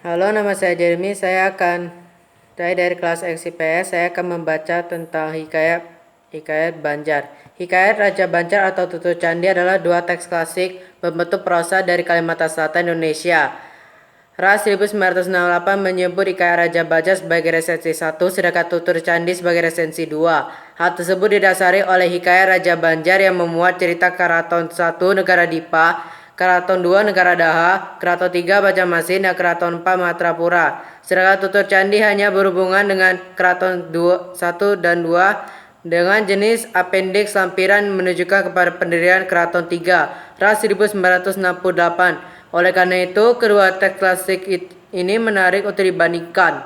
Halo, nama saya Jeremy. Saya dari kelas XIPS. Saya akan membaca tentang Hikayat Banjar. Hikayat Raja Banjar atau Tutur Candi adalah dua teks klasik berbentuk prosa dari Kalimantan Selatan, Indonesia. Ras 1968 menyebut Hikayat Raja Banjar sebagai resensi 1, sedangkan Tutur Candi sebagai resensi 2. Hal tersebut didasari oleh Hikayat Raja Banjar yang memuat cerita Keraton 1 Negara Dipa, Keraton 2 Negara Daha, Keraton 3 Banjarmasin, dan Keraton 4 Matrapura. Sedangkan Tutur Candi hanya berhubungan dengan Keraton 1 dan 2 dengan jenis apendiks lampiran menunjukkan kepada pendirian Keraton 3, Ras 1968. Oleh karena itu, kedua teks klasik ini menarik untuk dibandingkan.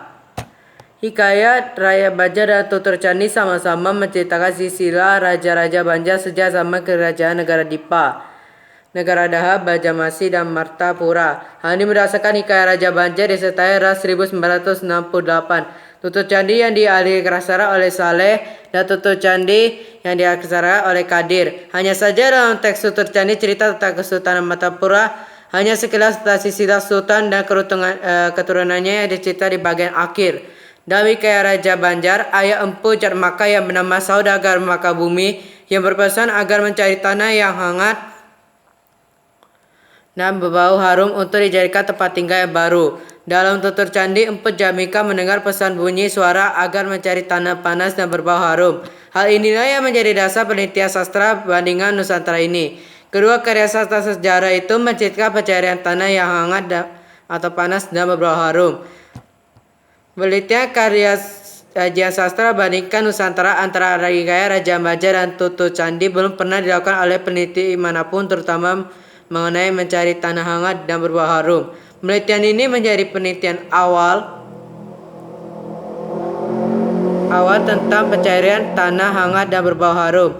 Hikayat Raja Banjar dan Tutur Candi sama-sama menceritakan silsilah raja-raja Banjar sejak zaman kerajaan negara Dipa, Negara Daha, Banjarmasin, dan Martapura. Hal ini berdasarkan Hikayat Raja Banjar disertai Ras 1968. Tutur Candi yang diaksara oleh Saleh dan Tutur Candi yang diaksara oleh Kadir. Hanya saja dalam teks Tutur Candi cerita tentang Kesultanan Martapura hanya sekilas tentang silsilah sultan dan keturunannya yang dicerita di bagian akhir. Dalam Hikayat Raja Banjar, ayah empu Jatmaka yang bernama Saudagar Makabumi yang berpesan agar mencari tanah yang hangat dan berbau harum untuk dijadikan tempat tinggal yang baru. Dalam Tutur Candi, Empu Jamika mendengar pesan bunyi suara agar mencari tanah panas dan berbau harum. Hal inilah yang menjadi dasar penelitian sastra bandingan Nusantara ini. Kedua karya sastra sejarah itu menceritakan pencarian tanah yang hangat atau panas dan berbau harum. Penelitian karya kajian sastra bandingkan Nusantara antara Hikayat Raja Banjar dan Tutur Candi belum pernah dilakukan oleh peneliti manapun, terutama mengenai mencari tanah hangat dan berbau harum. Penelitian ini menjadi penelitian awal tentang pencarian tanah hangat dan berbau harum.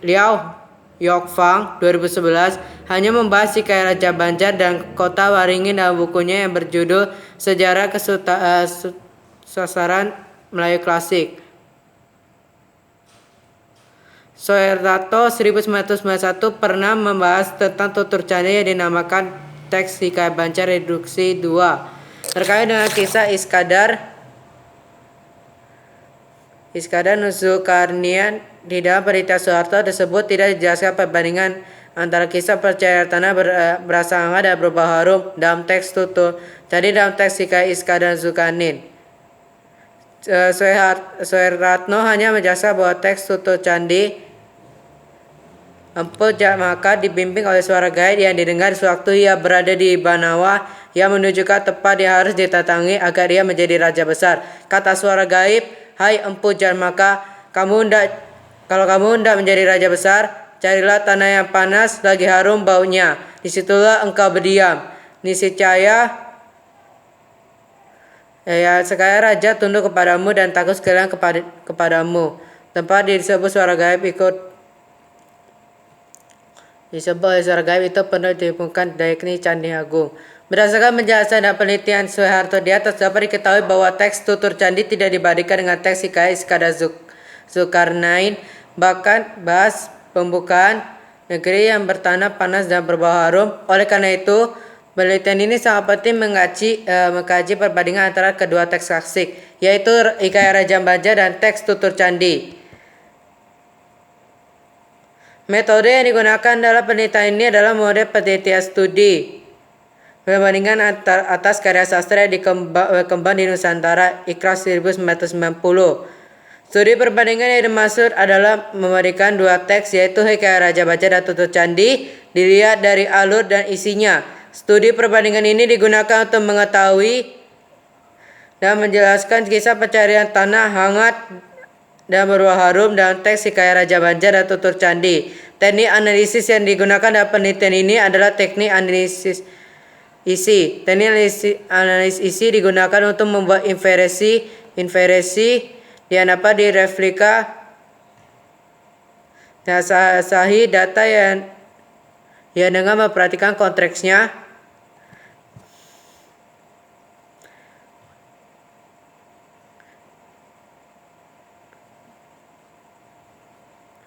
Liao Yokfang 2011 hanya membahas Hikayat Raja Banjar dan Kota Waringin dalam bukunya yang berjudul Sejarah Sasaran Melayu Klasik. Soeharto 1991 pernah membahas tentang Tutur Candi yang dinamakan teks Hikayat Banjar Reduksi 2 terkait dengan kisah Iskandar Zulkarnain. Di dalam penelitian Soeharto tersebut tidak dijelaskan perbandingan antara kisah pencarian tanah berasa hangat dan berbau harum dalam teks Tutur Candi dalam teks Hikayat Iskandar Zulkarnain. Soeharto hanya menjelaskan bahwa teks Tutur Candi Empu Jatmaka dibimbing oleh suara gaib yang didengar sewaktu ia berada di Banawa yang menunjukkan tempat dia harus ditatangi agar ia menjadi raja besar. Kata suara gaib, "Hai Empu Jatmaka, kalau kamu hendak menjadi raja besar, carilah tanah yang panas lagi harum baunya. Disitulah engkau berdiam. Niscaya sekaya raja tunduk kepadamu dan takut sekalian kepadamu." Tempat disebut suara gaib itu penuh ditemukan teknik Candi Agung. Berdasarkan penjelasan dan penelitian Soeharto di atas, dapat diketahui bahwa teks Tutur Candi tidak dibandingkan dengan teks Hikayat Iskandar Zulkarnain. Bahkan bahas pembukaan negeri yang bertanah panas dan berbau harum. Oleh karena itu, penelitian ini sangat penting mengkaji perbandingan antara kedua teks klasik, yaitu Hikayat Raja Banjar dan teks Tutur Candi. Metode yang digunakan dalam penelitian ini adalah metode penelitian studi perbandingan atas karya sastra yang dikembang di Nusantara, Ikrar 1990. Studi perbandingan yang dimaksud adalah membandingkan dua teks, yaitu Hikayat Raja Banjar dan Tutur Candi, dilihat dari alur dan isinya. Studi perbandingan ini digunakan untuk mengetahui dan menjelaskan kisah pencarian tanah hangat dan berbau harum dalam teks Hikayat Raja Banjar dan Tutur Candi. Teknik analisis yang digunakan dalam penelitian ini adalah teknik analisis isi. Teknik analisis isi digunakan untuk membuat inferensi yang dapat direplika dan sahih data yang dengan memperhatikan konteksnya.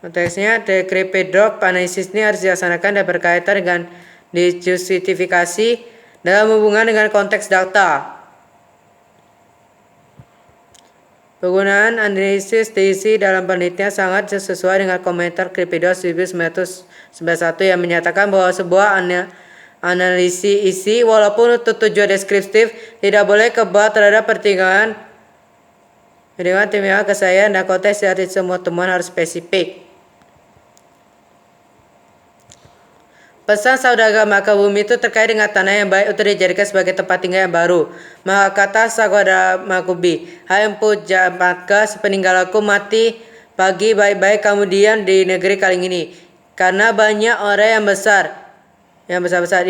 Konteksnya, decrypted drop analisis ini harus dilaksanakan dan berkaitan dengan dijustifikasi dalam hubungan dengan konteks data. Penggunaan analisis diisi dalam penelitian sangat sesuai dengan komentar Krippidos 1991 yang menyatakan bahwa sebuah analisis isi walaupun untuk tujuan deskriptif tidak boleh kebal terhadap pertimbangan keseharian dan konteks dari semua temuan harus spesifik. Pesan saudagar Makabumi itu terkait dengan tanah yang baik untuk dijadikan sebagai tempat tinggal yang baru. Maka kata Saudara Makubi, "Hai empu Jamatka, sepeninggalku mati pagi baik-baik kamu diam di negeri Kaling ini. Karena banyak orang yang besar-besar.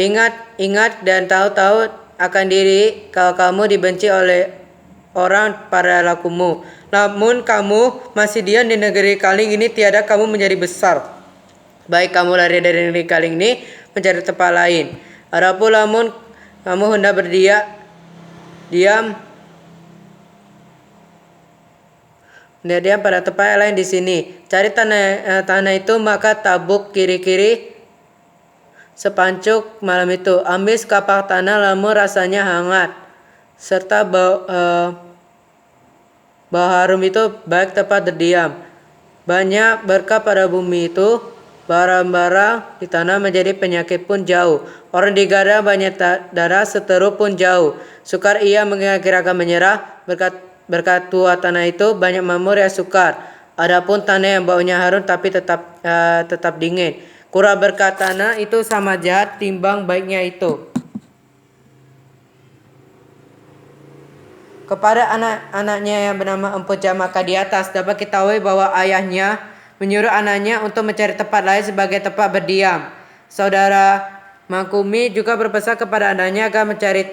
Ingat dan tahu akan diri kalau kamu dibenci oleh orang pada lakumu. Namun kamu masih diam di negeri Kaling ini, tiada kamu menjadi besar. Baik kamu lari dari negeri Kaling ini mencari tempat lain. Adapun lamun kamu hendak diam pada tempat lain di sini. Cari tanah itu, maka tabuk kiri-kiri sepancuk malam itu. Ambil sekapak tanah, lamun rasanya hangat serta bau harum itu baik tempat berdiam. Banyak berkah pada bumi itu. Barang-barang di tanah menjadi penyakit pun jauh. Orang digadang banyak darah, seteru pun jauh. Sukar ia mengira-kira akan menyerah. Berkat tua tanah itu banyak makmur yang sukar. Adapun tanah yang baunya harum tapi tetap dingin. Kurang berkat tanah itu sama jahat timbang baiknya itu. Kepada anak-anaknya yang bernama Empu Jamaka di atas dapat diketahui bahwa ayahnya menyuruh anaknya untuk mencari tempat lain sebagai tempat berdiam. Saudara Makumi juga berpesan kepada anaknya agar mencari